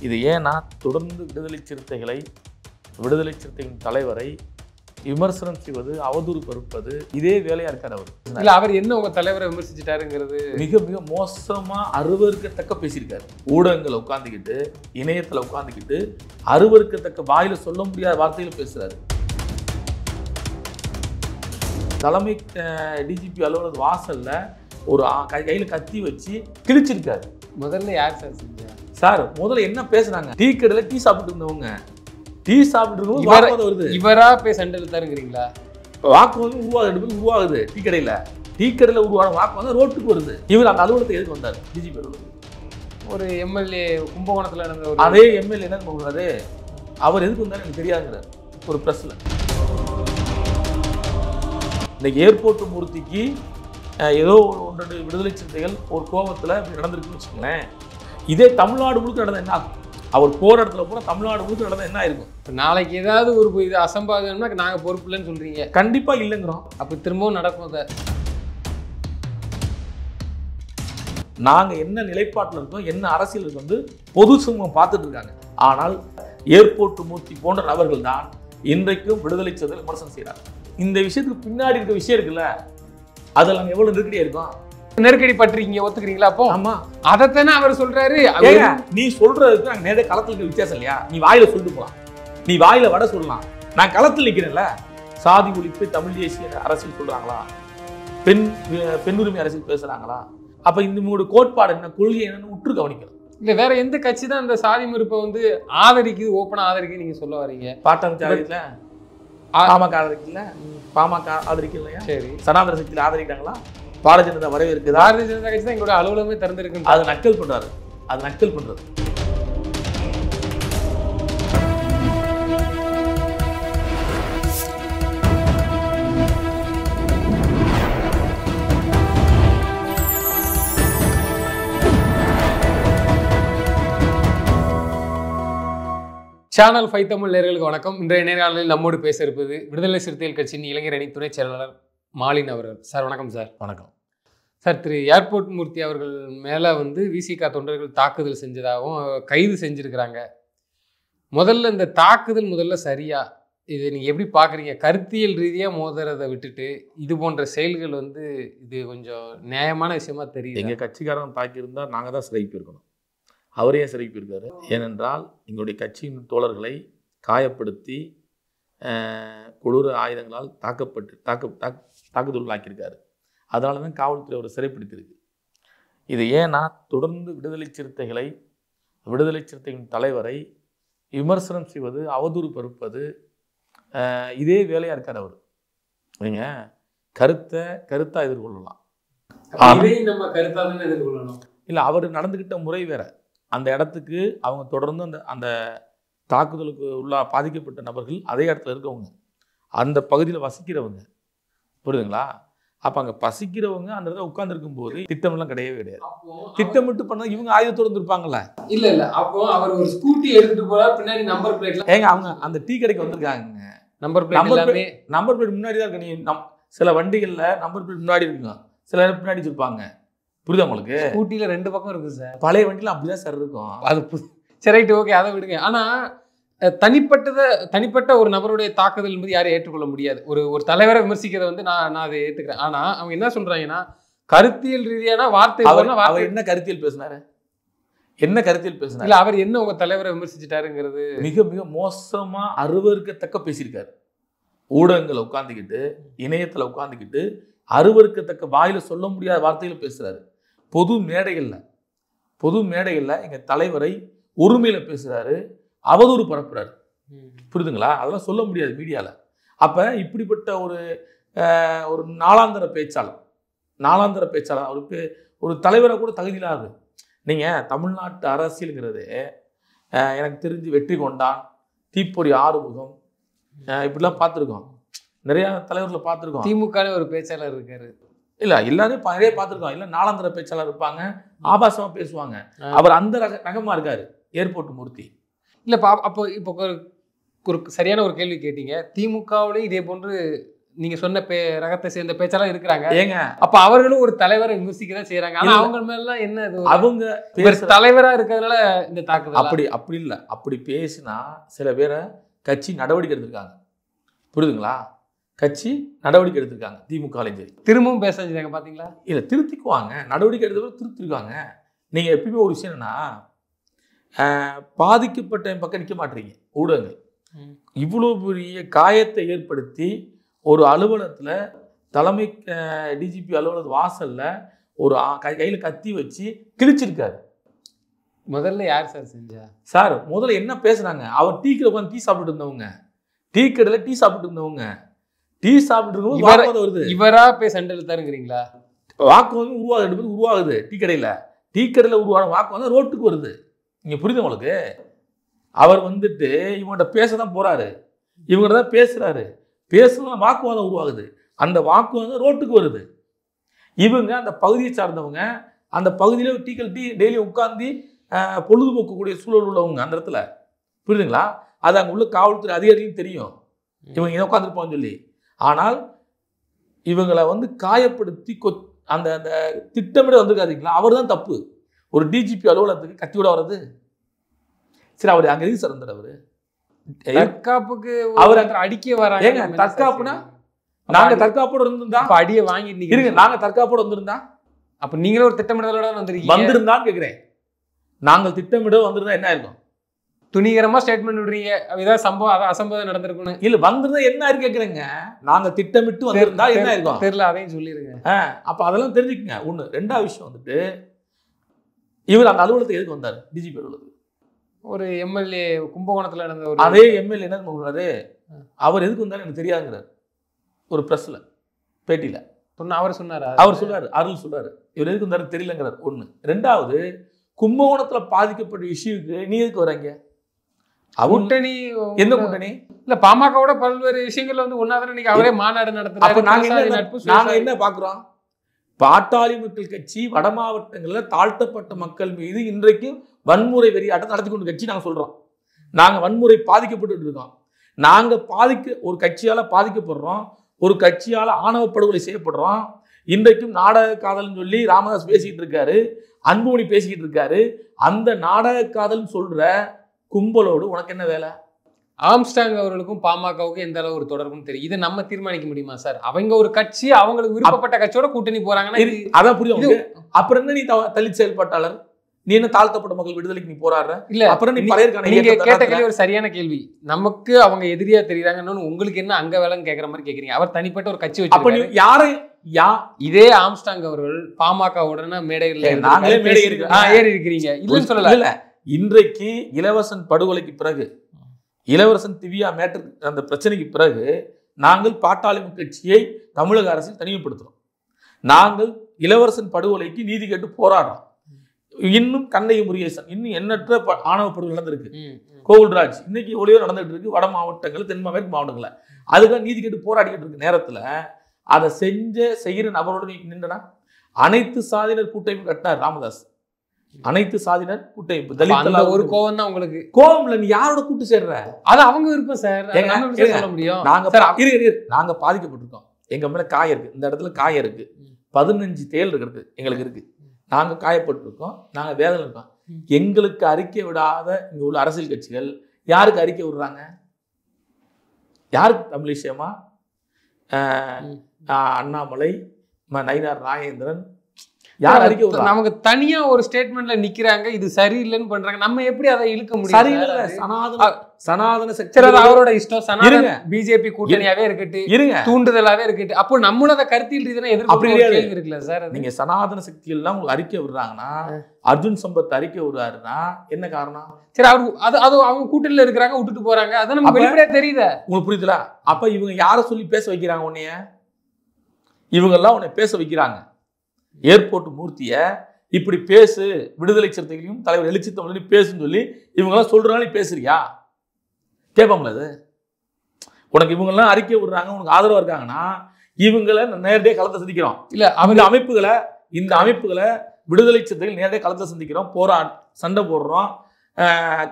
இது ஏன்னா தொடர்ந்து விடுதலை சிறுத்தைகளின் தலைவரை விமர்சனம் செய்வது, அவதூறு பரப்புவது இதே வேலையா இருக்காரு அவர். இல்ல அவர் என்ன உங்க தலைவரை விமர்சிச்சுட்டாருங்கிறது மிக மிக மோசமா அருவருக்கத்தக்க பேசியிருக்காரு. ஊடகங்களை உட்கார்ந்துக்கிட்டு, இணையத்துல உட்கார்ந்துக்கிட்டு அருவருக்கத்தக்க வாயில சொல்ல முடியாத வார்த்தையில பேசுறாரு. தலைமை டிஜிபி அலுவலக வாசல்ல ஒரு கையில கத்தி வச்சு கிழிச்சிருக்காரு. முதல்ல யார் சார் செஞ்சா? சார் முதல்ல என்ன பேசுறாங்க? டீ கடையில டீ சாப்பிட்டு இருந்தவங்க வருது. இவரா போய் சண்டை இழுத்தாருங்கிறீங்களா? வாக்குவாதம் உருவாகுது. டீ கடையில உருவான வாக்குவாதம் ரோட்டுக்கு வருது. இவர் அந்த அலுவலகத்தை எதுக்கு வந்தார்? டிஜிபி அலுவலகம். ஒரு எம்எல்ஏ கும்பகோணத்துல நடந்த அதே எம்எல்ஏ என்ன சொல்றாரு? அவர் எதுக்கு வந்தாரு எனக்கு தெரியாதுங்கிறார் ஒரு பிரஸ்ல. இந்த ஏர்போர்ட் மூர்த்திக்கு ஏதோ ஒன்று விடுதலை சிறுத்தைகள் ஒரு கோபத்தில் இப்படி நடந்திருக்குன்னு வச்சுக்கோங்களேன். இதே தமிழ்நாடு முழுக்க நடந்த என்ன ஆகும்? அவர் போகிற இடத்துல போல தமிழ்நாடு முழுக்க நடந்த என்ன ஆயிருக்கும்? நாளைக்கு ஏதாவது ஒரு இது அசம்பாவிதம்னா நாங்கள் பொறுப்பு இல்லைன்னு சொல்றீங்க. கண்டிப்பாக இல்லைங்கிறோம். அப்போ திரும்பவும் நடக்கும். அதை நாங்கள் என்ன நிலைப்பாட்டில் இருக்கோம், என்ன அரசியலுக்கு வந்து பொது சமூகம் பார்த்துட்டு இருக்காங்க. ஆனால் ஏர்போர்ட் மூர்த்தி போன்ற நபர்கள் தான் இன்றைக்கும் விடுதலை சிறுத்தைகள் விமர்சனம் செய்கிறாங்க. இந்த விஷயத்துக்கு பின்னாடி இருக்க விஷயம் இருக்குல்ல, அதெல்லாம் எவ்வளவு நெருக்கடியா இருக்கும். நெருக்கடி பற்றிருக்கீங்க, ஒத்துக்கிறீங்களா? அப்போ ஆமா, அதைத்தானே அவர் சொல்றாரு. நீ சொல்றதுக்கு நாங்க நேரே களத்துல இருக்க வித்தியாசம் இல்லையா? நீ வாயில சொல்லிட்டு போலாம், நீ வாயில வட சொல்லலாம், நான் களத்தில் நிற்கிறேன்ல. சாதி ஒழிப்பு தமிழ் தேசிய அரசியல் சொல்றாங்களா? பெண் உரிமை அரசியல் பேசுறாங்களா? அப்ப இந்த மூணு கோட்பாடு என்ன, கொள்கை என்னன்னு உற்று கவனிக்கணும். இல்ல வேற எந்த கட்சி தான் இந்த சாதி மறுப்பை வந்து ஆதரிக்குது, ஓப்பனா ஆதரிக்குது நீங்க சொல்ல வரீங்க? பாட்டாளி பாமக ஆதரிக்கல, பாமக ஆதரிக்கல, சரி சனாதன சக்தியில் ஆதரிக்கிறாங்களா? பாரதிய ஜனதா வரவேற்குது. பாரதிய ஜனதா கட்சி தான் எங்களோட அலுவலகமே திறந்திருக்கு. அது நக்கல் பண்றாரு, அது நக்கல் பண்றது. சேனல் 5 தமிழ் நேயர்களுக்கு வணக்கம். இன்றைய நேர்காணலில் நம்மோடு பேச இருப்பது விடுதலை சிறுத்தைகள் கட்சியின் இளைஞர் அணி துணை செயலாளர் மாலின் அவர்கள். சார் வணக்கம். சார் வணக்கம். சார், திரு ஏர்போர்ட் மூர்த்தி அவர்கள் மேலே வந்து விசிக தொண்டர்கள் தாக்குதல் செஞ்சதாகவும் கைது செஞ்சுருக்கிறாங்க. முதல்ல இந்த தாக்குதல் சரியா, இது நீங்கள் எப்படி பார்க்குறீங்க? கருத்தியல் ரீதியாக மோதுறதை விட்டுட்டு இது போன்ற செயல்கள் வந்து இது கொஞ்சம் நியாயமான விஷயமா தெரியுது. எங்கள் கட்சிக்காரன் தாக்கியிருந்தால் நாங்கள் தான் சிறைக்கு இருக்கணும். அவரே சிறைக்கு போயிருக்காரு. ஏனென்றால் எங்களுடைய கட்சியின் தோழர்களை காயப்படுத்தி கொடூர ஆயுதங்களால் தாக்குதலாக்கியிருக்காரு. அதனால தான் காவல்துறை அவரை சிறைப்பிடித்திருக்கு. இது ஏன்னா தொடர்ந்து விடுதலை சிறுத்தைகளின் தலைவரை விமர்சனம் செய்வது, அவதூறு பரப்புவது இதே வேலையாக இருக்கார் அவர். நீங்கள் கருத்தாக எதிர்கொள்ளலாம், நம்ம கருத்தாக தானே எதிர்கொள்ளணும். இல்லை, அவர் நடந்துக்கிட்ட முறை வேற. அந்த இடத்துக்கு அவங்க தொடர்ந்து அந்த தாக்குதலுக்கு பாதிக்கப்பட்ட நபர்கள் அதே இடத்துல இருக்கவங்க, அந்த பகுதியில் வசிக்கிறவங்க, புரியுதுங்களா? அப்போ அங்கே பசிக்கிறவங்க அந்த இடத்துல உட்கார்ந்துருக்கும் போது திட்டமெல்லாம் கிடையவே. திட்டமிட்டு பண்ண இவங்க ஆயுதத்தோடு இருந்திருப்பாங்கல்ல. இல்ல அப்போ அவர் ஒரு ஸ்கூட்டி எடுத்துட்டு போறா, பின்னாடி நம்பர் பிளேட்ல அவங்க அந்த டீ கடைக்கு வந்திருக்காங்க. நம்பர் பிளேட் முன்னாடி தான் இருக்கு. நீ சில வண்டிகள்ல நம்பர் பிளேட் முன்னாடி இருக்குங்க, சில நேரம் பின்னாடி வச்சிருப்பாங்க. புரியுதா உங்களுக்கு? ஸ்கூட்டில 2 பக்கம் இருக்கு சார். பழைய வண்டியில அப்படிதான் சார் இருக்கும். அது சரி, ஓகே, அதை விடுங்க. ஆனா தனிப்பட்ட ஒரு நபருடைய தாக்குதல் என்பது யாரும் ஏற்றுக்கொள்ள முடியாது. ஒரு தலைவரை விமர்சிக்கிறத வந்து நான் அதை ஏற்றுக்கிறேன். ஆனா அவங்க என்ன சொல்றாங்கன்னா, கருத்தியல் ரீதியான வார்த்தை. அவர் என்ன கருத்தியல் பேசினாரு? இல்ல அவர் என்ன உங்க தலைவரை விமர்சிச்சுட்டாருங்கிறது மிக மிக மோசமா அருவருக்கத்தக்க பேசியிருக்காரு. ஊடகங்களை உட்கார்ந்துக்கிட்டு, இணையத்துல உட்கார்ந்துக்கிட்டு அருவருக்கத்தக்க வாயில சொல்ல முடியாத வார்த்தையில பேசுறாரு. பொது மேடைகள்ல எங்க தலைவரை ஒருமையில பேசுறாரு, அவதூறு பரப்புறாரு. புரியுதுங்களா? அதெல்லாம் சொல்ல முடியாது மீடியால. அப்ப இப்படிப்பட்ட ஒரு நாளாந்தர பேச்சாளர் அவருக்கு ஒரு தலைவரை கூட தகுதி இல்லாது. நீங்க தமிழ்நாட்டு அரசியலுங்கிறது எனக்கு தெரிஞ்சு வெற்றி கொண்டான், தீப்பொறி ஆறுமுகம், இப்படிலாம் பார்த்துருக்கோம். நிறைய தலைவர்களை பார்த்துருக்கோம். திமுக ஒரு பேச்சாளர் இருக்காரு. இல்லை, எல்லாரும் நிறைய பார்த்துருக்கோம். இல்லை, நாளாந்திர பேச்சாளர் இருப்பாங்க, ஆபாசமாக பேசுவாங்க. அவர் அந்த ரகமாக இருக்காரு ஏர்போர்ட் மூர்த்தி. இல்லை, அப்போ இப்போ ஒரு சரியான ஒரு கேள்வி கேட்டீங்க. திமுகவிலையும் இதே போன்று நீங்க சொன்ன ரகத்தை சேர்ந்த பேச்செல்லாம் இருக்கிறாங்க. ஏங்க அப்ப அவர்களும் ஒரு தலைவரை விமர்சிக்க தான் செய்யறாங்க. ஆனா அவங்க மேல என்ன அவங்க தலைவரா இருக்கிறதுனால இந்த தாக்குதல் அப்படி இல்ல. அப்படி பேசினா சில பேரை கட்சி நடவடிக்கை எடுத்திருக்காங்க. புரியுதுங்களா? கட்சி நடவடிக்கை எடுத்திருக்காங்க. திமுக சரி திரும்பவும் பேச செஞ்சாங்க பாத்தீங்களா? இல்ல திருத்திக்குவாங்க. நடவடிக்கை எடுத்தவரை திருத்திருக்காங்க. நீங்க எப்பயுமே ஒரு விஷயம் என்னன்னா, பாதிக்கப்பட்ட பக்கம் நிற்க மாட்டீங்க. ஊடகங்கள் இவ்வளவு பெரிய காயத்தை ஏற்படுத்தி ஒரு அலுவலகத்துல தலைமை டிஜிபி அலுவலக வாசல்ல ஒரு கையில கத்தி வச்சு கிழிச்சிருக்காரு. முதல்ல யார் சார் செஞ்சா? சார் முதல்ல என்ன பேசுறாங்க? அவர் டீ கடை உட்காந்து டீ சாப்பிட்டு இருந்தவங்க, டீ கடையில டீ சாப்பிட்டு இருந்தவங்க, டீ சாப்பிட்டு இருக்கும் வாக்குவாதம் வருது. இவரா போய் சண்டை இழுத்தாருங்கிறீங்களா? வாக்குவாதம் உருவாகுது. டீ கடையில உருவான வாக்குவாதம் ரோட்டுக்கு வருது. நீங்க புரியுது உங்களுக்கு? அவர் வந்துட்டு இவங்கள்ட்ட பேசதான் போறாரு, இவங்கள்ட்ட தான் பேசுறாரு. பேசலாம் வாக்குவாதம் உருவாகுது. அந்த வாக்குவாதம் ரோட்டுக்கு வருது. இவங்க அந்த பகுதியை சார்ந்தவங்க, அந்த பகுதியில டீ டெய்லி உட்காந்து பொழுதுபோக்கக்கூடிய சூழல் உள்ளவங்க அந்த இடத்துல. புரியுதுங்களா? அது அங்கே உள்ள காவல்துறை அதிகாரிகளும் தெரியும் இவங்க இதை உட்காந்துருப்பான்னு சொல்லி. ஆனால் இவங்களை வந்து காயப்படுத்தி அந்த அந்த திட்டமிட வந்திருக்காதீங்களா? அவர் தான் தப்பு. ஒரு டிஜிபி அலுவலகத்துக்கு கத்தியோட வர்றது. சரி, அவர் அங்கே எதுக்கு சார் இருந்தார்? அவரு தற்காப்புக்கு அவர் அடிக்க வராங்க. ஏங்க தற்காப்புனா நாங்க தற்காப்போட இருந்திருந்தா அடியை வாங்கிட்டு இருங்க. நாங்க தற்காப்போட வந்திருந்தா அப்ப நீங்களும் ஒரு திட்டமிடலோட வந்திருந்தான்னு கேட்கிறேன். நாங்கள் திட்டமிட வந்திருந்தா என்ன இருக்கும்? துணிகரமா ஸ்டேட்மெண்ட் விடுறீங்க, ஏதாவது சம்பவம் அதை அசம்பவம் நடந்திருக்கணும். இல்ல வந்திருந்தா என்ன இருக்கு கேட்குறேங்க. நாங்க திட்டமிட்டு வந்திருந்தா என்ன இருக்கும் தெரியல, அதையும் சொல்லிடுங்க. அப்ப அதெல்லாம் தெரிஞ்சுக்கங்க. ஒண்ணு. ரெண்டாவது விஷயம் வந்துட்டு, இவர் அந்த அலுவலகத்துக்கு எதுக்கு வந்தார்? டிஜிபி அலுவலகத்துக்கு. ஒரு எம்எல்ஏ கும்பகோணத்துல நடந்த ஒரு அதே எம்எல்ஏ என்ன சொல்றாரு, அவர் எதுக்கு வந்தாரு எனக்கு தெரியாதுங்கிறார். ஒரு பிரஸ்ல பேட்டியில அவர் சொன்னாரு. அவர் சொல்றாரு, அருள் சொல்றாரு, இவர் எதுக்கு வந்தாரு தெரியலங்கிறார். ஒண்ணு. ரெண்டாவது, கும்பகோணத்துல பாதிக்கப்பட்ட விஷயத்துக்கு நீ எதுக்கு வராங்க? கூட்டணி எந்த கூட்டணி? இல்ல பாமகவோட பல்வேறு விஷயங்கள்ல வந்து ஒன்னாதான் இன்னைக்கு அவரே மாநாடு நடத்துறாரு. நாங்க என்ன பாக்குறோம்? பாட்டாளி மக்கள் கட்சி வட மாவட்டங்களில் தாழ்த்தப்பட்ட மக்கள் மீது இன்றைக்கும் வன்முறை வெறியாட்டம் நடத்தி கொண்டு கட்சி நாங்க சொல்றோம். நாங்க வன்முறை பாதிக்கப்பட்டு இருக்கோம். நாங்க ஒரு கட்சியால பாதிக்கப்படுறோம், ஒரு கட்சியால ஆணவ படுகொலை செய்யப்படுறோம். இன்றைக்கும் நாடக காதல்னு சொல்லி ராமதாஸ் பேசிக்கிட்டு இருக்காரு, அன்புமணி பேசிக்கிட்டு இருக்காரு. அந்த நாடக காதல் சொல்ற கும்பலோடு உனக்கு என்ன வேலை? ஆம்ஸ்டாங் அவர்களுக்கும் பாமகவுக்கும் எந்த அளவு ஒரு தொடர்புன்னு தெரியும். இதை நம்ம தீர்மானிக்க முடியுமா சார்? அவங்க ஒரு கட்சி, அவங்களுக்கு விருப்பப்பட்ட கட்சியோட கூட்டணி போறாங்கன்னா அதான் புரியுது. அப்புறம் என்ன நீ தலித் செயல்பாட்டாளர்? நீ என்ன தாழ்த்தப்பட்ட மக்கள் விடுதலைக்கு நீ போராடுற? இல்ல அப்புறம் நீங்க கேட்ட கேள்வி ஒரு சரியான கேள்வி. நமக்கு அவங்க எதிரியா தெரியுறாங்கன்னு உங்களுக்கு என்ன அங்க வேலைன்னு கேட்கற மாதிரி கேக்குறீங்க. அவர் தனிப்பட்ட ஒரு கட்சி வச்சு யாரு இதே ஆம்ஸ்டாங் அவர்கள் பாமகவுடன மேடைகள்ல நாங்களே மேடை ஏறி இருக்கிறீங்க இல்லன்னு சொல்லல. இல்ல இன்றைக்கு இளவரசன் படுகொலைக்கு பிறகு, இளவரசன் திவ்யா மேட்டர் அந்த பிரச்சனைக்கு பிறகு நாங்கள் பாட்டாளி கட்சியை தமிழக அரசில் தனிமைப்படுத்துறோம். நாங்கள் இளவரசன் படுகொலைக்கு நீதி கேட்டு போராடுறோம். இன்னும் கண்ணகி முருகேசன், இன்னும் எண்ணற்ற ஆணவ படுகொலை நடந்திருக்கு. கோகுல்ராஜ் இன்னைக்கு ஒளியோ நடந்துட்டு இருக்கு வட மாவட்டங்கள், தென் மேற்கு மாவட்டங்கள்ல. அதுக்காக நீதி கேட்டு போராடிக்கிட்டு இருக்க நேரத்துல அதை செய்கிற நபரோடு நீ நின்றனா? அனைத்து சாதியினர் கூட்டமைப்பு கட்டினார் ராமதாஸ். அனைத்து சாதியினர் கூட்டமைப்பு தலித் ஒரு கோவம் தான் உங்களுக்கு. கோவம் இல்ல, நீ யாரோட கூட்டு சேர்ற? அது அவங்க விருப்பம் சார். சொல்ல முடியும். நாங்க பாதிக்கப்பட்டிருக்கோம். எங்க மேல காயம் இருக்கு, இந்த இடத்துல காயம் இருக்கு, 15 தேல் இருக்கு எங்களுக்கு இருக்கு. நாங்க காயப்பட்டிருக்கோம், நாங்க வேதனை இருக்கோம். எங்களுக்கு அறிக்கை விடாத இங்க உள்ள அரசியல் கட்சிகள் யாருக்கு அறிக்கை விடுறாங்க? யாருக்கு? தமிழிசைமா, அண்ணாமலை, நயினார் நாகேந்திரன், யார் அறிக்கை விடுறாங்க? நமக்கு தனியா ஒரு ஸ்டேட்மெண்ட்ல நிக்கிறாங்க, இது சரியில்லைன்னு பண்றாங்க. நம்ம எப்படி அதை இழுக்க முடியும்? சரியில்லை. சனாதன சக்தி அவரோட இஷ்டம். சனாதன பிஜேபி கூட்டணியாவே இருக்கட்டும், தூண்டுதலாவே இருக்கட்டும். அப்போ நம்மளோட கருத்தில் ரீதியா எதிர்ப்பு இருக்குல்ல சார்? நீங்க சனாதன சக்திகள் எல்லாம் உங்களுக்கு அறிக்கை விடுறாங்கன்னா, அர்ஜுன் சம்பத் அறிக்கை விடுறாருன்னா என்ன காரணம்? சரி, அது அவங்க கூட்டணியில இருக்கிறாங்க, விட்டுட்டு போறாங்க. அதான் நமக்கு வெளிப்படையா தெரியுது. உங்களுக்கு புரியுதுல? அப்ப இவங்க யார சொல்லி பேச வைக்கிறாங்க? உன்னைய இவங்க எல்லாம் உன்னை பேச வைக்கிறாங்க. ஏர்போர்ட் மூர்த்திய இப்படி பேசு, விடுதலை சிறுத்தைகளையும் தலைவர் எழுச்சி தமிழையும் பேசுன்னு சொல்லி இவங்கெல்லாம் சொல்றாங்க. பேசுறியா? கேட்பாங்களா? அது உனக்கு இவங்கெல்லாம் அறிக்கை விடுறாங்க, உனக்கு ஆதரவா இருக்காங்கன்னா இவங்களை நேரடியாக களத்தை சந்திக்கிறோம். இல்ல இந்த அமைப்புகளை விடுதலை சிறுத்தைகள் நேரடியாக களத்தை சந்திக்கிறோம், சண்டை போடுறோம்,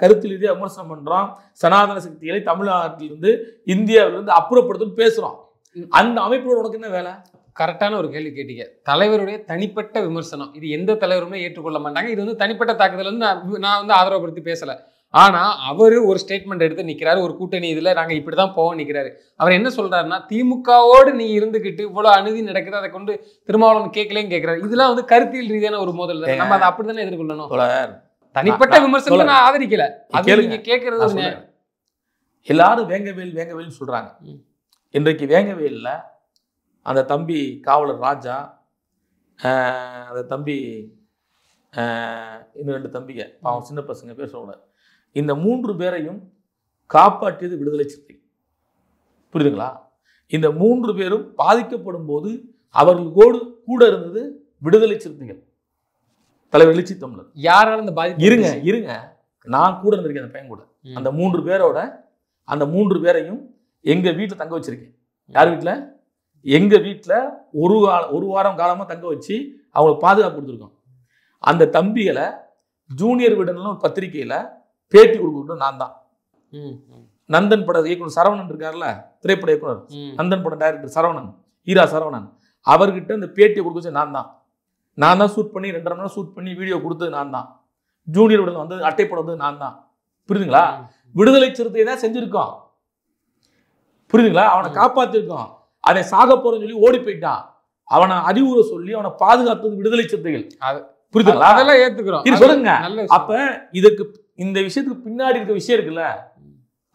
கருத்து ரீதியாக விமர்சனம் பண்றோம், சனாதன சக்திகளை தமிழ்நாட்டிலிருந்து இந்தியாவிலிருந்து அப்புறப்படுத்தும் பேசுறோம். அந்த அமைப்போட உனக்கு என்ன வேலை? கரெக்டான ஒரு கேள்வி கேட்டீங்க. தலைவருடைய தனிப்பட்ட விமர்சனம் இது எந்த தலைவருமே ஏற்றுக்கொள்ள மாட்டாங்க. இது வந்து தனிப்பட்ட தாக்குதல் வந்து நான் வந்து ஆதரவுப்படுத்தி பேசல. ஆனா அவரு ஒரு ஸ்டேட்மெண்ட் எடுத்து நிக்கிறாரு. ஒரு கூட்டணி இதுல நாங்க இப்படிதான் போவோம் நிக்கிறாரு. அவர் என்ன சொல்றாருன்னா, திமுகவோடு நீ இருந்துகிட்டு இவ்வளவு அநீதி நடக்குது, அதை கொண்டு திருமாவளவன் கேட்கலன்னு கேட்கிறாரு. இதெல்லாம் வந்து கருத்தியல் ரீதியான ஒரு மோதல் தான். நம்ம அதை அப்படித்தானே எதிர்கொள்ளணும். தனிப்பட்ட விமர்சனத்தை நான் ஆதரிக்கல. அது நீங்க கேட்கறது எல்லாரும் வேங்கவேல் வேங்கவேல்னு சொல்றாங்க. இன்றைக்கு வேங்கவேல்ல அந்த தம்பி காவலர் ராஜா, அந்த தம்பி இன்னும் 2 தம்பிங்க, அவன் சின்ன பசங்க பேர் சொல்லக்கூடாது. இந்த 3 பேரையும் காப்பாற்றியது விடுதலை சிறுத்தை. புரியுதுங்களா? இந்த 3 பேரும் பாதிக்கப்படும் போது அவர்களோடு கூட இருந்தது விடுதலை சிறுத்தைகள். தலைவர் எழுச்சி தமிழர். யாரால இந்த பாதிப்பு? இருங்க நான் கூட இருந்திருக்கேன் அந்த பையன் கூட. அந்த 3 பேரோட அந்த 3 பேரையும் எங்க வீட்டில் தங்க வச்சிருக்கேன். யார் வீட்டில்? எங்க வீட்டில் ஒரு வாரம் காலமாக தங்க வச்சு அவங்களுக்கு பாதுகாப்பு கொடுத்துருக்கோம். அந்த தம்பிகளை ஜூனியர் விடணும் ஒரு பத்திரிகையில் பேட்டி கொடுக்க நான் தான். நந்தன் பட இயக்குனர் சரவணன் இருக்கார்ல, திரைப்பட இயக்குனர், நந்தன் படம் டைரக்டர் சரவணன், ஈரா சரவணன், அவர்கிட்ட இந்த பேட்டியை கொடுக்க வச்சு நான் தான் ஷூட் பண்ணி 2.5 மணி நேரம் ஷூட் பண்ணி வீடியோ கொடுத்தது நான் தான். ஜூனியர் விடல் வந்து அட்டைப்படம் வந்து நான் தான். புரியுதுங்களா? விடுதலை சிறுத்தை தான் செஞ்சிருக்கோம். புரியுதுங்களா? அவனை காப்பாத்திருக்கோம். அதை சாக போறேன்னு சொல்லி ஓடி போயிட்டான். அவனை அறிவுரை சொல்லி அவனை பாதுகாத்தது விடுதலை சிறுத்தைகள். புரியுதுங்களா? அதெல்லாம் ஏத்துக்கிறோம். இது சொல்லுங்க. அப்ப இதுக்கு இந்த விஷயத்துக்கு பின்னாடி இருக்க விஷயம் இருக்குல்ல,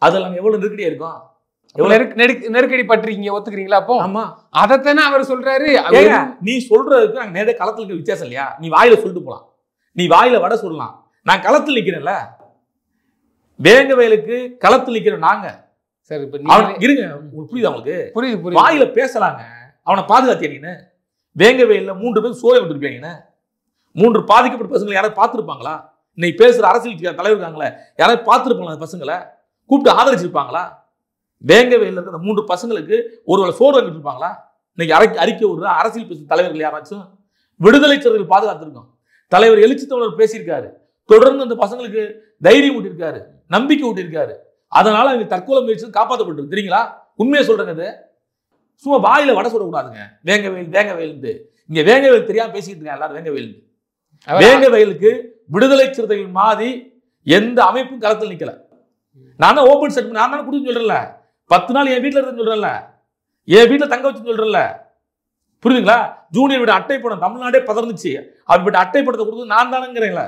அதெல்லாம் எவ்வளவு நெருக்கடியா இருக்கும். நெருக்கடி பற்றிருக்கீங்க, ஒத்துக்கிறீங்களா? அப்போ ஆமா, அதைத்தானே அவர் சொல்றாரு. நீ சொல்றதுக்கு நாங்க நேரடியா களத்துல இருக்க வித்தியாசம் இல்லையா? நீ வாயில சொல்லிட்டு போலாம், நீ வாயில வட சொல்லலாம். நான் களத்தில் நிக்கிறேன்ல, வேங்கவேலுக்கு களத்தில் நிக்கிறோம் நாங்க. சரி, இருங்க, புரியுது உங்களுக்கு? புரியுது. வாயில பேசலாங்க. அவனை பாதுகாத்திய நீனு. வேங்கவேல 3 பேர் சோலை விட்டுருப்பீங்கன்னு. 3 பாதிக்கப்பட்ட பசங்களை யாராவது பார்த்துருப்பாங்களா? இன்னைக்கு பேசுற அரசியல் தலைவர் இருக்காங்களே, யாராவது பார்த்துருப்பாங்களா? அந்த பசங்களை கூப்பிட்டு ஆதரிச்சிருப்பாங்களா? வேங்கவேல இருக்க அந்த 3 பசங்களுக்கு ஒருவேளை சோறு வாங்கிட்டு இருப்பாங்களா? இன்னைக்கு அறிக்கை விடுற அரசியல் பேசும் தலைவர்கள் யாராச்சும்? விடுதலை சிறுத்தைகள் பாதுகாத்திருக்கோம். தலைவர் எழுச்சி தமிழர் பேசியிருக்காரு. தொடர்ந்து அந்த பசங்களுக்கு தைரியம் ஊட்டியிருக்காரு, நம்பிக்கை ஊட்டியிருக்காரு. அதனால அவங்க தற்கொலை முயற்சி காப்பாற்றப்பட்டு தெரியுங்களா? உண்மையை சொல்றேங்க. சும்மா வாயில வட சொல்லக்கூடாதுங்க. வேங்கவேல் இங்க வேங்கவேல் தெரியாம பேசிட்டு இருக்காங்க எல்லாரும். வேங்கவேலுக்கு விடுதலை சிறுத்தைகள் மாதிரி எந்த அமைப்பும் களத்தில் நிக்கல. நான் தான் ஓபன் செட் நான் தானே கொடுத்து சொல்றேன்ல. 10 நாள் என் வீட்டுல இருந்து சொல்றேன்ல, என் வீட்டுல தங்க வச்சு சொல்றேன்ல. புரியுதுங்களா? ஜூனியர் விட அட்டை படம் தமிழ்நாடே பதர்ந்துச்சு. அப்படிப்பட்ட அட்டை படத்தை கொடுத்து நான் தானுங்கிறேன்ல.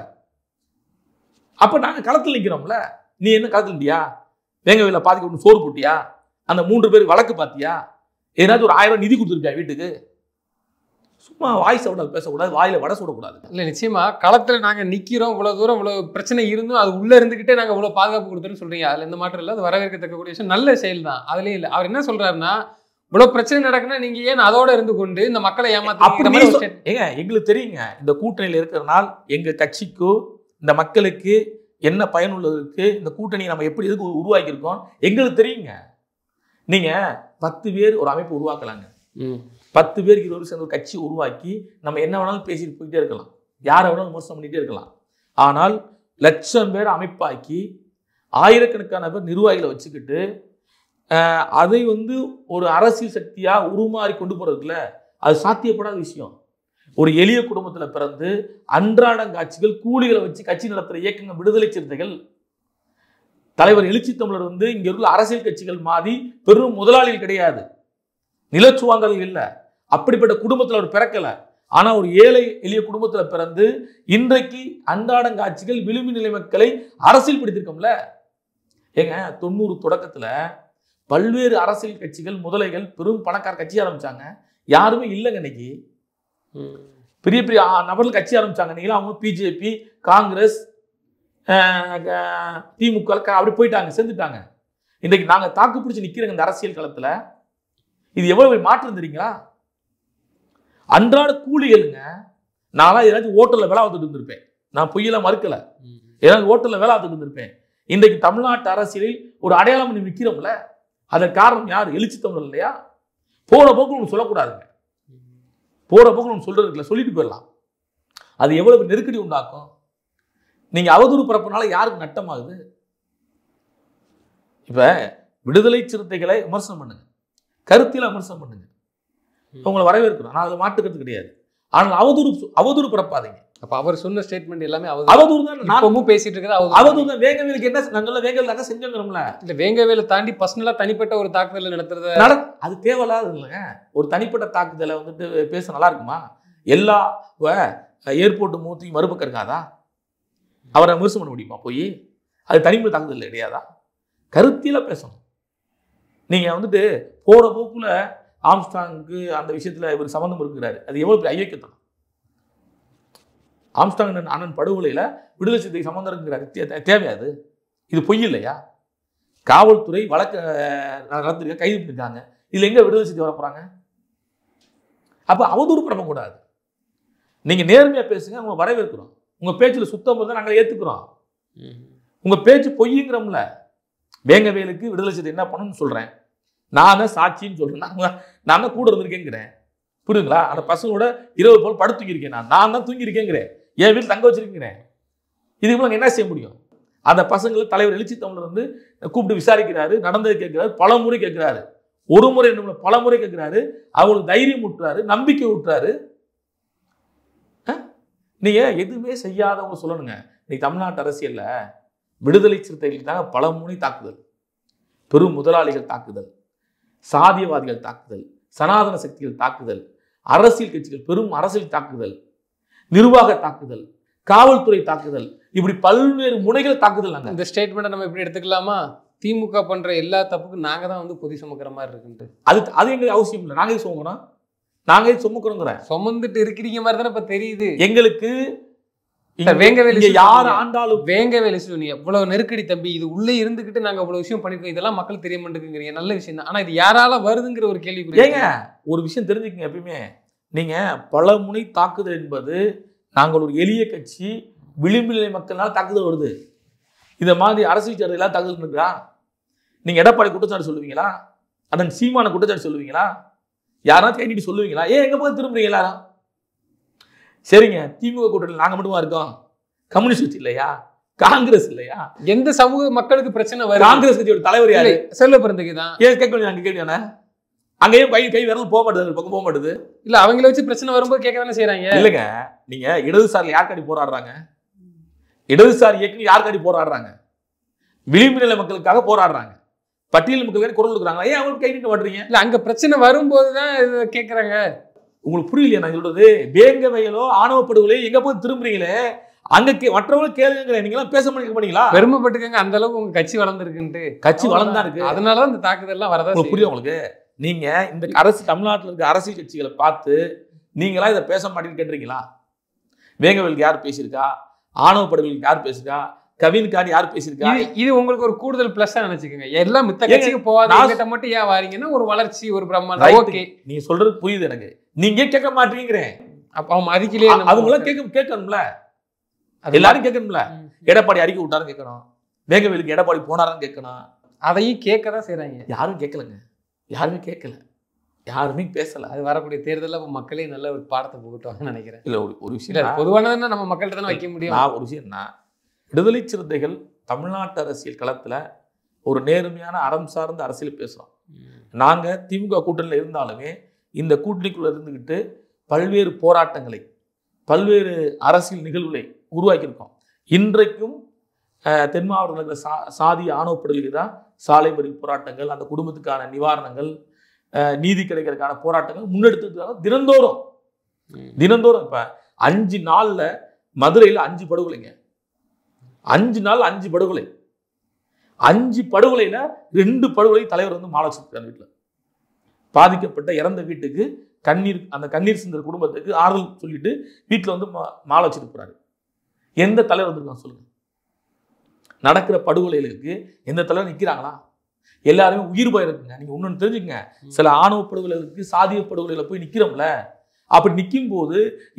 அப்ப நாங்க களத்தில் நிக்கிறோம்ல. நீ என்ன களத்தில் இல்லையா? வேங்கவேல பாதிக்க சோறு போட்டியா? அந்த 3 பேருக்கு வழக்கு பார்த்தியா? ஏதாச்சும் ஒரு 1000 நிதி கொடுத்துருக்கியா வீட்டுக்கு? சும்மா வாய்ஸ் விட பேசக்கூடாது, வாயில வட சொல்லக்கூடாது. இல்லை, நிச்சயமா களத்துல நாங்க நிக்கிறோம், இவ்வளவு தூரம் இவ்வளவு பிரச்சனை இருந்தும் அது உள்ள இருந்துகிட்டே நாங்க இவ்வளவு பாதுகாப்பு கொடுத்துருன்னு சொல்றீங்க. அதுல எந்த மாற்றம் இல்லை. அது வரவேற்கத்தக்கக்கூடிய விஷயம், நல்ல செயல் தான். அதுலயே இல்லை. அவர் என்ன சொல்றாருன்னா, இவ்வளவு பிரச்சனை நடக்குன்னா நீங்க ஏன் அதோட இருந்து கொண்டு இந்த மக்களை ஏமாத்த? ஏங்க, எங்களுக்கு தெரியுங்க இந்த கூட்டணியில் இருக்கிறனால எங்க கட்சிக்கு இந்த மக்களுக்கு என்ன பயனுள்ளதுக்கு இந்த கூட்டணியை நம்ம எப்படி எதுக்கு உருவாக்கியிருக்கோம் எங்களுக்கு தெரியுங்க. நீங்க 10 பேர் ஒரு அமைப்பு உருவாக்கலாங்க. 10 பேருக்கு 20 சேர்ந்த ஒரு கட்சி உருவாக்கி நம்ம என்ன வேணாலும் பேசிட்டு போயிட்டே இருக்கலாம், யாரை வேணாலும் விமர்சனம் பண்ணிட்டே இருக்கலாம். ஆனால் 1,00,000 பேர் அமைப்பாக்கி ஆயிரக்கணக்கான பேர் நிர்வாகிகளை வச்சுக்கிட்டு அதை ஒரு அரசியல் சக்தியா உருமாறி கொண்டு போறதுல அது சாத்தியப்படாத விஷயம். ஒரு எளிய குடும்பத்தில் பிறந்து அன்றாடங்காட்சிகள் கூலிகளை வச்சு கட்சி நடத்துற இயக்கங்கள் விடுதலை சிறுத்தைகள். தலைவர் எழுச்சி தமிழர் இங்க உள்ள அரசியல் கட்சிகள் மாதிரி பெரும் முதலாளிகள் கிடையாது, நிலச்சுவாங்கல் இல்லை. அப்படிப்பட்ட குடும்பத்தில் அவர் பிறக்கல. ஆனா ஒரு ஏழை எளிய குடும்பத்துல பிறந்து இன்றைக்கு அன்றாடங்காட்சிகள் விளிம்பு நிலை மக்களை அரசியல் படுத்திருக்கோம்ல. ஏங்க 90 தொடக்கத்துல பல்வேறு அரசியல் கட்சிகள் முதலைகள் பெரும் பணக்கார கட்சி ஆரம்பிச்சாங்க. யாருமே இல்லைங்க. இன்னைக்கு பெரிய பெரிய நபர்கள் கட்சி ஆரம்பிச்சாங்க. நீங்களா அவங்க பிஜேபி, காங்கிரஸ், திமுக அப்படி போயிட்டாங்க, சேர்ந்துட்டாங்க. இன்றைக்கு நாங்க தாக்கு பிடிச்சி நிக்கிறோங்க இந்த அரசியல் களத்துல. இது எவ்வளவு மாற்றம் தெரியுங்களா? அன்றாட கூலிகளுங்க. நான்லாம் ஏதாச்சும் ஹோட்டல்ல வேலை பார்த்துட்டு இருந்திருப்பேன். நான் பொய்யெல்லாம் மறுக்கல. ஏதாவது ஹோட்டல்ல வேலை பார்த்துட்டு இருந்திருப்பேன். இன்றைக்கு தமிழ்நாட்டு அரசியலில் ஒரு அடையாளம் பண்ணி நிற்கிறோம்ல, அதற்கு காரணம் யார்? எழுச்சி தமிழர் இல்லையா? போற போக்கு ஒன்று சொல்லக்கூடாதுங்க. போற போக்கு ஒன்று சொல்றது இல்லை, சொல்லிட்டு போயிடலாம். அது எவ்வளவு நெருக்கடி உண்டாக்கும். நீங்க அவதூறு பரப்புனால யாருக்கு நட்டமாகுது? இப்ப விடுதலை சிறுத்தைகளை விமர்சனம் பண்ணுங்க, கருத்தியல விமர்சனம் பண்ணுங்க, உங்களை வரவேற்கிறோம், நான் அதில் மாட்டுக்கிறது கிடையாது. ஆனால் அவதூறு பரப்பாதீங்க. அப்ப அவர் சொன்ன ஸ்டேட்மெண்ட் எல்லாமே அவதூறு தான். இப்பவும் பேசிட்டு இருக்கிறது அவதூறு தான். வேங்கவேலுக்கு என்ன நாங்கள் வேங்கவேல் நாங்கள் செஞ்சோங்கிறோம்ல. இல்ல வேங்கவேலை தாண்டி பர்சனலா தனிப்பட்ட ஒரு தாக்குதல் நடத்துறத அது தேவையில்லாத இல்லைங்க. ஒரு தனிப்பட்ட தாக்குதலை வந்துட்டு பேச நல்லா இருக்குமா? எல்லா ஏர்போர்ட் மூர்த்தியும் மறுபக்கம் இருக்காதா? அவரை விமர்சனம் பண்ண முடியுமா போய்? அது தனிப்பட்ட தாக்குதல் கிடையாதா? கருத்தியல பேசணும். நீங்க வந்துட்டு போற போக்குல ஆம்ஸ்டாங்க்கு அந்த விஷயத்துல இவர் சம்பந்தம் இருக்கிறாரு, அது எவ்வளவு பெரிய ஐயக்கத்தான். ஆம்ஸ்டாங் அண்ணன் படுகொலையில விடுதலை சிறுத்தை சம்பந்தம் இருக்கிறாரு, தேவையாது? இது பொய் இல்லையா? காவல்துறை வழக்கு நடத்திருக்க, கைது பண்ணிருக்காங்க, இதுல எங்க விடுதலை சிறுத்தை வர போறாங்க? அப்ப அவதூறு பரப்பக்கூடாது. நீங்க நேர்மையா பேசுங்க, உங்களை வரவேற்கிறோம். உங்க பேச்சுல சுத்தம் இருந்தா நாங்கள் ஏத்துக்கிறோம். உங்க பேச்சு பொய்யுங்கிறோம்ல. வேங்கவேலுக்கு விடுதலை சிறுத்தை என்ன பண்ணணும்னு சொல்றேன், நான் தான் சாட்சின்னு சொல்றேன், நான் தான் கூட இருந்திருக்கேங்கிறேன். புரியுதுங்களா? அந்த பசங்களோட இரவு போல் படுத்து தூங்கியிருக்கேன், நான் தான் தூங்கியிருக்கேங்கிறேன், என் வீட்டில் தங்க வச்சிருக்கிறேன். இதுக்கு என்ன செய்ய முடியும்? அந்த பசங்களை தலைவர் எழுச்சி தமிழர் வந்து கூப்பிட்டு விசாரிக்கிறாரு, நடந்தது கேட்கிறாரு, பல முறை கேட்கிறாரு, ஒரு முறை என்ன பல முறை கேட்கிறாரு, அவங்களுக்கு தைரியம் ஊட்டுறாரு, நம்பிக்கை ஊட்டுறாரு. நீங்க எதுவுமே செய்யாதவங்க சொல்லணுங்க. இன்னைக்கு தமிழ்நாட்டு அரசியல்ல விடுதலை சிறுத்தைகளுக்கு தாங்க பல முறை தாக்குதல், பெரும் முதலாளிகள் தாக்குதல், சாதியவாதிகள் தாக்குதல், சனாதன சக்திகள் தாக்குதல், அரசியல் கட்சிகள் பெரும் அரசியல் தாக்குதல், நிர்வாக தாக்குதல், காவல்துறை தாக்குதல், இப்படி பல்வேறு முனைகள் தாக்குதல். நாங்கள் இந்த ஸ்டேட்மெண்ட்டை நம்ம இப்படி எடுத்துக்கலாமா? திமுக பண்ற எல்லா தப்புக்கும் நாங்க தான் வந்து பொதி சுமக்கிற மாதிரி இருக்குன்ட்டு. அது எங்களுக்கு அவசியம் இல்லை. நாங்களே சுமக்கிறோம், நாங்களே சுமக்கிறோங்கிற சுமந்துட்டு இருக்கிறீங்க மாதிரி தானே இப்ப தெரியுது எங்களுக்கு. வேங்கவேலு யார் ஆண்டாலும் வேங்கவேலு எவ்வளவு நெருக்கடி தம்பி, இது உள்ளே இருந்துகிட்டு நாங்க அவ்வளவு விஷயம் பண்ணிருக்கோம், இதெல்லாம் மக்கள் தெரிய மாட்டேங்குறீங்க, நல்ல விஷயம் தான். ஆனா இது யாரால வருதுங்கிற ஒரு கேள்வி. ஏங்க ஒரு விஷயம் தெரிஞ்சுக்கங்க, எப்பயுமே நீங்க பல முனை தாக்குதல் என்பது, நாங்கள் ஒரு எளிய கட்சி, விளிம்பு நிலை மக்கள்னால தாக்குதல் வருது. இதை மாதிரி அரசியல் எல்லாம் தாக்குதல் இருக்கா? நீங்க எடப்பாடி குற்றச்சாட்டு சொல்லுவீங்களா? அதன் சீமான குற்றச்சாட்டு சொல்லுவீங்களா? யாராவது கேட்டுட்டு சொல்லுவீங்களா? ஏன் எங்க போய் திரும்புறீங்க எல்லாரும்? சரிங்க, திமுக கூட்டத்தில் நாங்க மட்டுமா இருக்கோம்? கம்யூனிஸ்ட் கட்சி இல்லையா? காங்கிரஸ் இல்லையா? எந்த சமூக மக்களுக்கு பிரச்சனை வரும்? காங்கிரஸ் கட்சியோட தலைவர் யாரு? செல்வ பிறந்தகை தான். ஏன் கேட்க வேண்டிய அங்க கேள்வியான அங்கேயும் கை விரல் போக மாட்டேது, பக்கம் போக மாட்டேது. இல்ல அவங்கள வச்சு பிரச்சனை வரும்போது கேட்க தானே செய்யறாங்க. இல்லைங்க, நீங்க இடதுசாரியில் யாருக்காடி போராடுறாங்க? இடதுசாரி இயக்கம் யாருக்காடி போராடுறாங்க? விளிம்பு நிலை மக்களுக்காக போராடுறாங்க, பட்டியல் மக்களுக்காக குரல் கொடுக்குறாங்க. ஏன் அவங்களுக்கு கை நீட்ட மாட்டீங்க? இல்ல அங்க பிரச்சனை வரும்போதுதான் கேட்கறாங்க. உங்களுக்கு புரியலையா நான் சொல்றது? வேங்கவேலோ ஆணவ படுகொலை எங்க போய் திரும்புறீங்களே, அங்க மற்றவங்களும் கேளுங்க. நீங்க எல்லாம் பேச பண்ணீங்களா? பெருமைப்பட்டுக்கங்க, அந்த அளவுக்கு உங்க கட்சி வளர்ந்துருக்குன்ட்டு. கட்சி வளர்ந்தா இருக்கு, அதனாலதான் இந்த தாக்குதல் எல்லாம் வரதா. புரியும் உங்களுக்கு? நீங்க இந்த தமிழ்நாட்டில் இருக்க அரசியல் கட்சிகளை பார்த்து நீங்களா இதை பேச மாட்டேன்னு கேட்டுறீங்களா? வேங்கவேலுக்கு யார் பேசியிருக்கா? ஆணவ படுகொலைக்கு யார் பேசியிருக்கா? கவினுக்காண்டி யார் பேசியிருக்கா? இது உங்களுக்கு ஒரு கூடுதல் பிளஸ் நினைச்சுக்கோங்க. எல்லாம் மித்த கட்சிக்கு போகாத மட்டும் ஏன் வாரீங்கன்னா ஒரு வளர்ச்சி, ஒரு பிரம்மாண்டம். ஓகே, நீங்க சொல்றது புரியுது எனக்கு. நீங்க கேட்க மாட்டீங்கிறேன். அப்ப அவன் மதிக்கலையே, அவங்களாம் கேட்கணும்ல, எல்லாரும் கேட்கணும்ல. எடப்பாடி அறிக்கை விட்டாரும் கேட்கணும், வேங்கவேலுக்கு எடப்பாடி போனாரான்னு கேட்கணும். அதையும் கேட்கதான் செய்யறாங்க. யாரும் கேட்கலங்க, யாருமே கேட்கல, யாருமே பேசல. அது வரக்கூடிய தேர்தலில் இப்போ மக்களே நல்ல ஒரு பாடத்தை புகட்டுவாங்கன்னு நினைக்கிறேன். இல்லை ஒரு விஷயம் பொதுவானதுன்னா நம்ம மக்கள்கிட்ட தானே வைக்க முடியும். நான் ஒரு விஷயம்னா, விடுதலை சிறுத்தைகள் தமிழ்நாட்டு அரசியல் களத்தில் ஒரு நேர்மையான அறம் சார்ந்த அரசியல் பேசுகிறோம். நாங்கள் திமுக கூட்டணியில் இருந்தாலுமே இந்த கூட்டணிக்குள்ளே இருந்துக்கிட்டு பல்வேறு போராட்டங்களை, பல்வேறு அரசியல் நிகழ்வுகளை உருவாக்கியிருக்கோம். இன்றைக்கும் தென் மாவட்டங்களில் சாதி ஆணவப்படுகளுக்கு தான் சாலை மறியல் போராட்டங்கள், அந்த குடும்பத்துக்கான நிவாரணங்கள், நீதி கிடைக்கிறதுக்கான போராட்டங்கள் முன்னெடுத்துருக்காங்க. தினந்தோறும் இப்போ 5 நாளில் மதுரையில் 5 படுகொலைங்க. 5 நாள் 5 படுகொலை. 5 படுகொலையில் 2 படுகொலை தலைவர் வந்து மாலை வச்சிருக்காரு. வீட்டில் பாதிக்கப்பட்ட இறந்த வீட்டுக்கு அந்த கண்ணீர் சிந்தர் குடும்பத்துக்கு ஆறுதல் சொல்லிட்டு வீட்டில் வந்து மாலை வச்சுட்டு போறாரு. எந்த தலைவர் வந்திருக்காங்க சொல்லுங்க? நடக்கிற படுகொலைகளுக்கு எந்த தலைவர் நிற்கிறாங்களா? எல்லாருமே உயிர் பயம் இருக்குங்க. நீங்க ஒண்ணு தெரிஞ்சுக்கங்க, சில ஆணவ படுகொலைகளுக்கு, சாதிய படுகொலையில போய் நிக்கிறோம்ல, அப்படி நிற்கும் போது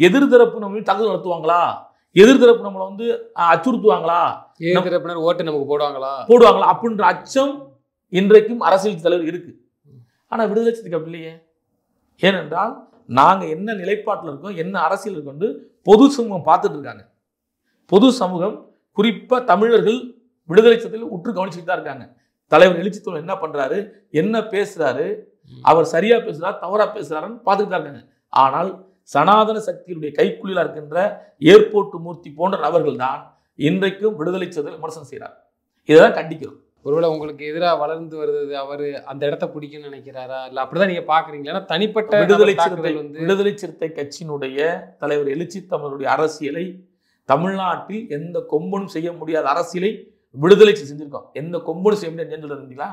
எதிர்தரப்பு நம்ம தாக்குதல் நடத்துவாங்களா? எதிர்தரப்பு நம்மளை வந்து அச்சுறுத்துவாங்களா? எதிர்தரப்பினர் ஓட்டு நமக்கு போடுவாங்களா அப்படின்ற அச்சம் இன்றைக்கும் அரசியல் தலைவர் இருக்கு. ஆனா விடுதலை சிறுத்தைக்கு அப்படி இல்லையே. ஏனென்றால் நாங்க என்ன நிலைப்பாட்டில் இருக்கோம், என்ன அரசியல் இருக்கோம் பொது சமூகம் பார்த்துட்டு இருக்காங்க. பொது சமூகம், குறிப்பா தமிழர்கள் விடுதலை சிறுத்தைகள் உற்று கவனிச்சுட்டு தான் இருக்காங்க. தலைவர் எழுச்சி தமிழர் என்ன பண்றாரு, என்ன பேசுறாரு, அவர் சரியா பேசுறாரு தவறா பேசுறாருன்னு பார்த்துட்டு தான் இருக்காங்க. ஆனால் சனாதன சக்தியுடைய கைக்குள்ளில் இருக்கின்ற ஏர்போர்ட் மூர்த்தி போன்ற நபர்கள் தான் இன்றைக்கும் விடுதலை சிறுத்தைகள் விமர்சனம் செய்கிறார். இதைதான் கண்டிக்கிறோம். ஒருவேளை உங்களுக்கு எதிராக வளர்ந்து வருது அவரு அந்த இடத்த பிடிக்கும்னு நினைக்கிறாரா இல்ல அப்படிதான் நீங்க பாக்குறீங்களா? தனிப்பட்ட விடுதலை சிறுத்தை கட்சியினுடைய தலைவர் எழுச்சி தமிழருடைய அரசியலை தமிழ்நாட்டில் எந்த கொம்பனும் செய்ய முடியாத அரசியலை விடுதலை செஞ்சிருக்கோம். எந்த கொம்பனும் செய்ய முடியாது சொல்றீங்களா?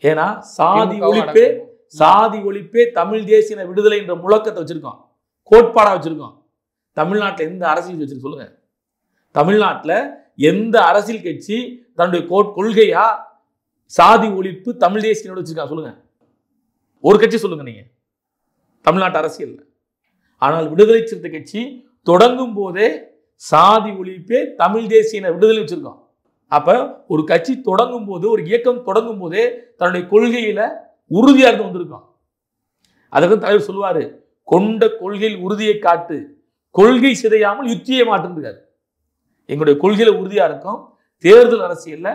ஏன்னா சாதி ஒழிப்பே தமிழ் தேசிய விடுதலை என்ற முழக்கத்தை வச்சிருக்கோம், கோட்பாடா வச்சிருக்கோம். தமிழ்நாட்டில் எந்த அரசியல் வச்சிருக்கு சொல்லுங்க? தமிழ்நாட்டில் எந்த அரசியல் கட்சி தன்னுடைய கொள்கையா சாதி ஒழிப்பு தமிழ் தேசிய வச்சிருக்காங்க சொல்லுங்க? ஒரு கட்சி சொல்லுங்க நீங்க தமிழ்நாட்டு அரசியல். ஆனால் விடுதலை சிறுத்தை கட்சி தொடங்கும் போதே சாதி ஒழிப்பே தமிழ் தேசிய விடுதலை வச்சிருக்கோம். அப்ப ஒரு கட்சி தொடங்கும் போது, ஒரு இயக்கம் தொடங்கும் போதே தன்னுடைய கொள்கையில உறுதியா இருந்து வந்திருக்கோம். அதுக்கு தலைவர் சொல்லுவாரு, கொண்ட கொள்கையில் உறுதியை காட்டு, கொள்கை சிதையாமல் யுத்தியை மாற்றுறாரு. எங்களுடைய கொள்கையில உறுதியா இருக்கும். தேர்தல் அரசியல்ல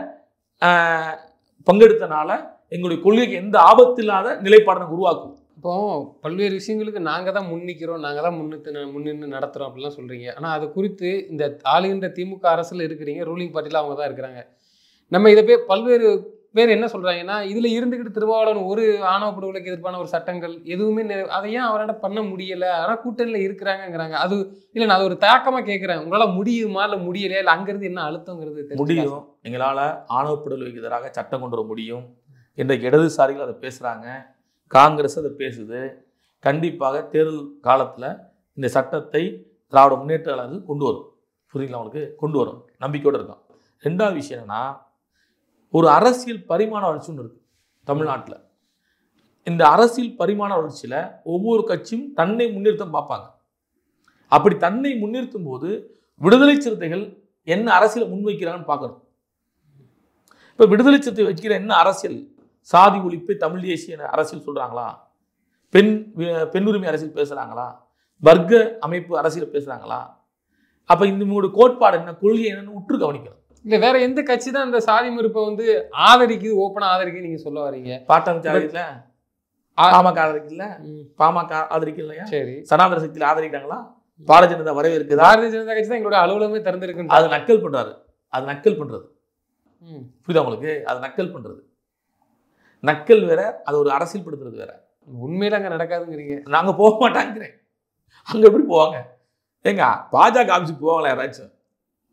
பங்கெடுத்தனால எங்களுடைய கொள்கைக்கு எந்த ஆபத்து இல்லாத நிலைப்பாடை உருவாக்கும். இப்போ பல்வேறு விஷயங்களுக்கு நாங்க தான் முன்னிக்கிறோம், நாங்க தான் முன்னின்று நடத்துறோம் அப்படிலாம் சொல்றீங்க. ஆனா அது குறித்து இந்த ஆளுகின்ற திமுக அரசுல இருக்கிறீங்க, ரூலிங் பார்ட்டில அவங்க தான் இருக்கிறாங்க. நம்ம இதை போய் பல்வேறு பேர் என்ன சொல்றாங்கன்னா, இதுல இருந்துகிட்டு திருமாவளவன் ஒரு ஆணவ படுகொலைக்கு எதிர்ப்பான ஒரு சட்டங்கள் எதுவுமே அதை ஏன் அவரால் பண்ண முடியல, ஆனா கூட்டணியில இருக்கிறாங்கிறாங்க. அது இல்லை, நான் அது ஒரு தாக்கமா கேட்கிறேன். உங்களால முடியுமா இல்ல முடியலையா, இல்ல அங்கிருந்து என்ன அழுத்தங்கிறது? முடியும், எங்களால ஆணவ படுகொலைக்கு எதிராக சட்டம் கொண்டு வர முடியும். இன்றைக்கு இடதுசாரிகள் அதை பேசுறாங்க, காங்கிரஸ் அதை பேசுது. கண்டிப்பாக தேர்தல் காலத்தில் இந்த சட்டத்தை திராவிட முன்னேற்ற கழகம் கொண்டு வரும். புரியுங்களா? அவங்களுக்கு கொண்டு வரும், நம்பிக்கையோடு இருக்கும். ரெண்டாவது விஷயம் என்னன்னா, ஒரு அரசியல் பரிமாண வளர்ச்சி ஒன்று இருக்கு தமிழ்நாட்டில். இந்த அரசியல் பரிமாண வளர்ச்சியில் ஒவ்வொரு கட்சியும் தன்னை முன்னிறுத்த பார்ப்பாங்க. அப்படி தன்னை முன்னிறுத்தும் போது விடுதலை சிறுத்தைகள் என்ன அரசியலை முன்வைக்கிறாங்கன்னு பார்க்கணும். இப்போ விடுதலை சிறுத்தை வைக்கிற என்ன அரசியல்? சாதி ஒழிப்பு தமிழ் தேசிய அரசியல் சொல்றாங்களா? பெண் உரிமை அரசியல் பேசுறாங்களா? வர்க்க அமைப்பு அரசியல் பேசுறாங்களா? அப்ப இந்த கோட்பாடு என்ன, கொள்கை என்னன்னு உற்று கவனிக்கணும். இல்ல வேற எந்த கட்சி தான் இந்த சாதி மறுப்பை ஆதரிக்குது, ஓப்பனா ஆதரிக்குது நீங்க சொல்ல வரீங்க? பாமக ஆதரிக்கல, பாமக ஆதரிக்கலையா? சரி, சனாதன சக்தியில் ஆதரிக்கிறாங்களா? பாரதிய ஜனதா வரவேற்குது. பாரதிய ஜனதா கட்சி தான் எங்களோட அலுவலகமே திறந்திருக்கு. அது நக்கல் பண்றாரு, அது நக்கல் பண்றது. புரியுதா உங்களுக்கு? அது நக்கல் பண்றது. நக்கல் வேற, அது ஒரு அரசியல் படுத்துறது வேற. உண்மையில அங்க நடக்காதுங்கிறீங்க. நாங்க போக மாட்டாங்கிறேன். அங்க எப்படி போவாங்க? ஏங்க பாஜக ஆஃபீஸுக்கு போவாங்களா யாராச்சும்?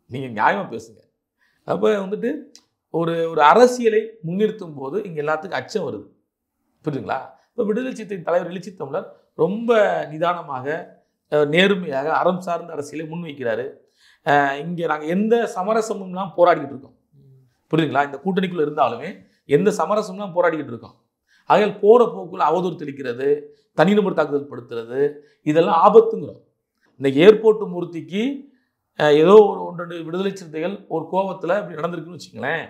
நீங்க நியாயமா பேசுங்க. அப்ப ஒரு ஒரு அரசியலை முன்னிறுத்தும் போது இங்க எல்லாத்துக்கும் அச்சம் வருது. புரியுதுங்களா? இப்போ விடுதலை சிறுத்தைகளின் தலைவர் எழுச்சி தமிழர் ரொம்ப நிதானமாக, நேர்மையாக, அறம் சார்ந்த அரசியலை முன்வைக்கிறாரு. இங்க நாங்க எந்த சமரசமும்லாம் போராடிக்கிட்டு இருக்கோம். புரியுதுங்களா? இந்த கூட்டணிக்குள்ள இருந்தாலுமே எந்த சமரசம்லாம் போராடிக்கிட்டு இருக்கோம். ஆகையால் போற போக்குள்ள அவதூறு தெளிக்கிறது, தனிநபர் தாக்குதல் படுத்துறது, இதெல்லாம் ஆபத்துங்கிறோம். இந்த ஏர்போர்ட் மூர்த்திக்கு ஏதோ ஒரு 1-2 விடுதலை சிறுத்தைகள் ஒரு கோபத்தில் இப்படி நடந்திருக்குன்னு வச்சுங்களேன்.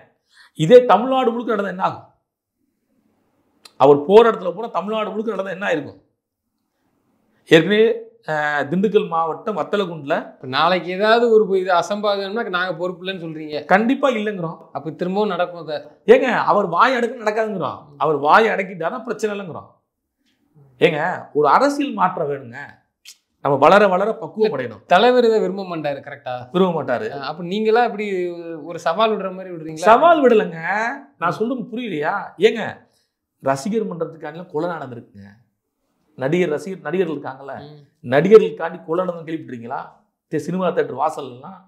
இதே தமிழ்நாடு முழுக்க நடந்தால் என்ன ஆகும்? அவர் போற இடத்துல போன தமிழ்நாடு முழுக்க நடந்தால் என்ன ஆயிருக்கும்? ஏற்கனவே திண்டுக்கல் மாவட்டம் வத்தலகுண்டில் நாளைக்கு ஏதாவது ஒரு இது அசம்பாவிதம்னா நாங்கள் பொறுப்பு இல்லைன்னு சொல்றீங்க. கண்டிப்பா இல்லைங்கிறோம். அப்போ திரும்பவும் நடக்கும். அதை ஏங்க அவர் வாய் அடக்க நடக்காதுங்கிறோம். அவர் வாய் அடக்கிட்டாரா பிரச்சனை இல்லைங்கிறோம். ஏங்க ஒரு அரசியல் மாற்றம் வேணுங்க. நம்ம வளர வளர பக்குவப்படையணும். தலைவர் இதை விரும்ப மாட்டாரு. கரெக்டா? விரும்ப மாட்டாரு. அப்ப நீங்களா இப்படி ஒரு சவால் விடுற மாதிரி விடுறீங்களா? சவால் விடலைங்க, நான் சொல்றது புரியலையா? ஏங்க ரசிகர் மன்றத்துக்காண்டிலாம் கொலை நடந்திருக்குங்க. நடிகர்கள் இருக்காங்கல்ல, நடிகர்களுக்காண்டி கொலை நடந்து கேள்விப்பட்டிருக்கீங்களா? சினிமா தேட்டர் வாசல்லாம்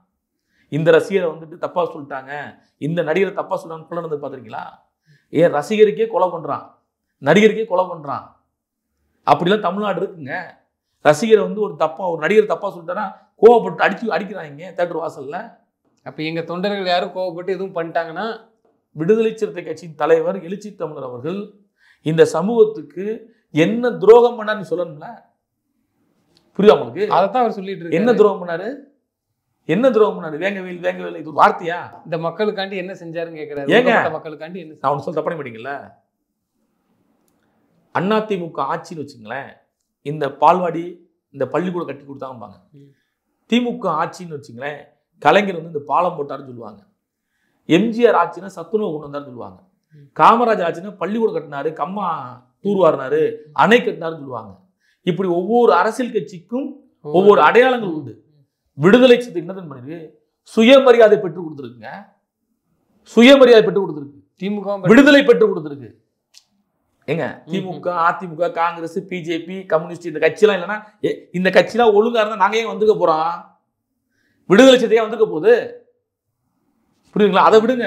இந்த ரசிகரை தப்பா சொல்லிட்டாங்க, இந்த நடிகரை தப்பா சொல்றாங்க, கொலை நடந்து பார்த்துருக்கீங்களா? ஏன் ரசிகருக்கே கொலை பண்றான், நடிகருக்கே கொலை பண்றான். அப்படிலாம் தமிழ்நாடு இருக்குங்க. ரசிகரை ஒரு நடிகர் தப்பா சொல்லிட்டானா கோவப்பட்டு அடிக்கிறாங்க தேட்டர் வாசல்ல. அப்ப எங்க தொண்டர்கள் யாரும் கோவப்பட்டு எதுவும் பண்ணிட்டாங்கன்னா, விடுதலை சிறுத்தை கட்சியின் தலைவர் எழுச்சி தமிழர் அவர்கள் இந்த சமூகத்துக்கு என்ன துரோகம் பண்ணாருன்னு சொல்லணும்ல. புரியுதா உங்களுக்கு? அதைத்தான் அவர் சொல்லிட்டு இருக்காரு. என்ன துரோகம் பண்ணாரு? என்ன துரோகம் பண்ணாரு? வேங்கவேல் இது ஒரு வார்த்தையா? இந்த மக்களுக்காண்டி என்ன செஞ்சாருன்னு கேட்கிறாரு. ஏங்க மக்களுக்காண்டி என்ன? நான் ஒன்று சொல்ல தப்ப மாட்டீங்கல்ல. அதிமுக ஆட்சின்னு வச்சுங்களேன், இந்த பால்வாடி இந்த பள்ளிக்கூடம் கட்டி கொடுத்தாங்கப்பாங்க. திமுக ஆட்சின்னு வச்சுங்களேன், கலைஞர் இந்த பாலம் போட்டாருன்னு சொல்லுவாங்க. எம்ஜிஆர் ஆட்சினா சத்துணவு கொண்டு வந்தாருன்னு சொல்லுவாங்க. காமராஜ் ஆட்சினா பள்ளிக்கூடம் கட்டினாரு, கம்மா தூர்வாரினாரு, அணை கட்டினாருன்னு சொல்லுவாங்க. இப்படி ஒவ்வொரு அரசியல் கட்சிக்கும் ஒவ்வொரு அடையாளங்கள் உண்டு. விடுதலை சிறுத்தைகள் என்ன பண்ணிருக்கு, சுயமரியாதை பெற்றுக் கொடுத்துருக்குங்க. சுயமரியாதை பெற்றுக் கொடுத்துருக்கு. திமுக விடுதலை பெற்றுக் கொடுத்துருக்கு. ஏங்க திமுக, அதிமுக, காங்கிரஸ், பிஜேபி, கம்யூனிஸ்ட் இந்த கட்சியெல்லாம் இல்லைன்னா இந்த கட்சியெல்லாம் ஒழுங்கா இருந்தா நாங்க ஏன் வந்துக்க போறோம்? விடுதலை சிறுத்தையா வந்துக்க போகுது, புரியுதுங்களா? அதை விடுங்க.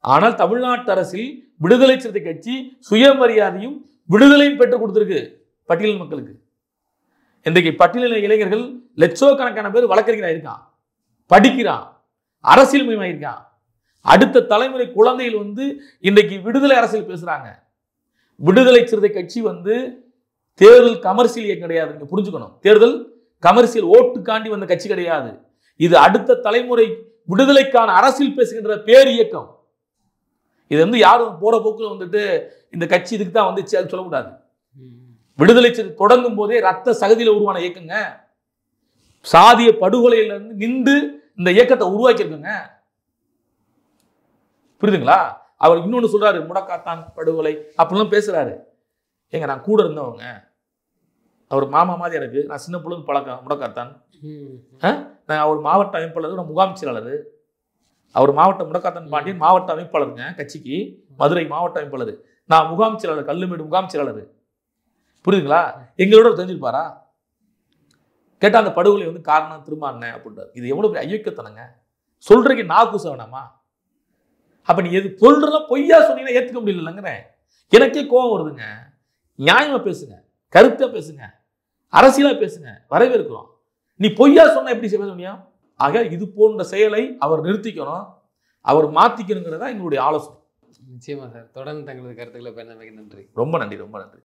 ஆனால் தமிழ்நாட்டு அரசில் விடுதலை சிறுத்தை கட்சி சுயமரியாதையும் விடுதலையும் பெற்றுக் கொடுத்திருக்கு பட்டியல் மக்களுக்கு. இன்றைக்கு பட்டியலின இளைஞர்கள் லட்சக்கணக்கான பேர் வழக்கறிஞராக இருக்கான், படிக்கிறான், அரசியல் மயமாயிருக்கான். அடுத்த தலைமுறை குழந்தைகள் இன்றைக்கு விடுதலை அரசியல் பேசுறாங்க. விடுதலை சிறுத்தை கட்சி தேர்தல் கமர்சியல் இயக்கம் கிடையாது. நீங்க புரிஞ்சுக்கணும், தேர்தல் கமர்சியல் ஓட்டுக்காண்டி வந்த கட்சி கிடையாது. இது அடுத்த தலைமுறை விடுதலைக்கான அரசியல் பேசுகின்ற பேர் இயக்கம். இது யாரும் போற போக்குல இந்த கட்சி இதுக்கு தான் வந்துச்சு அது சொல்லக்கூடாது. விடுதலை சிறுத்தை தொடங்கும் போதே ரத்த சகதியில உருவான இயக்கங்க. சாதிய படுகொலையில நின்று இந்த இயக்கத்தை உருவாக்கியிருக்குங்க. புரியுதுங்களா? அவர் இன்னொன்னு சொல்றாரு, முடக்காத்தான் படுகொலை அப்படிலாம் பேசுறாரு. ஏங்க நான் கூட இருந்தவங்க, அவர் மாமா மாதிரி எனக்கு, நான் சின்ன பிள்ளைங்க பழக்கம். முடக்காத்தான் நான் அவர் மாவட்ட அமைப்பாளர், நான் முகாம் செயலாளர். அவர் மாவட்ட முடக்காத்தான் பாண்டியன் மாவட்ட அமைப்பாளருங்க கட்சிக்கு, மதுரை மாவட்ட அமைப்பாளர். நான் முகாம் செயலாளர், கல்லுமேடு முகாம் செயலாளர். புரியுதுங்களா? எங்களோட தெரிஞ்சிருப்பாரா? கேட்டா அந்த படுகொலை காரணம் திரும்ப அண்ணன் அப்படின்றார். இது எவ்வளவு பெரிய ஐயக்கத்தனங்க. சொல்றதுக்கு நான் கூச வேணாமா? அப்ப நீ எது சொல்றதெல்லாம் பொய்யா சொன்னீங்கன்னா ஏத்துக்க முடியலங்கிறேன். எனக்கே கோபம் வருதுங்க. நியாயமா பேசுங்க, கருத்தா பேசுங்க, அரசியலா பேசுங்க, வரவேற்கிறோம். நீ பொய்யா சொன்னா எப்படி பேச முடியும்? ஆக இது போன்ற செயலை அவர் நிறுத்திக்கணும், அவர் மாத்திக்கணுங்கிறதா எங்களுடைய ஆலோசனை. நிச்சயமா சார். தொடர்ந்து தங்களது கருத்துக்களை பயணமைக்கு நன்றி. ரொம்ப நன்றி, ரொம்ப நன்றி.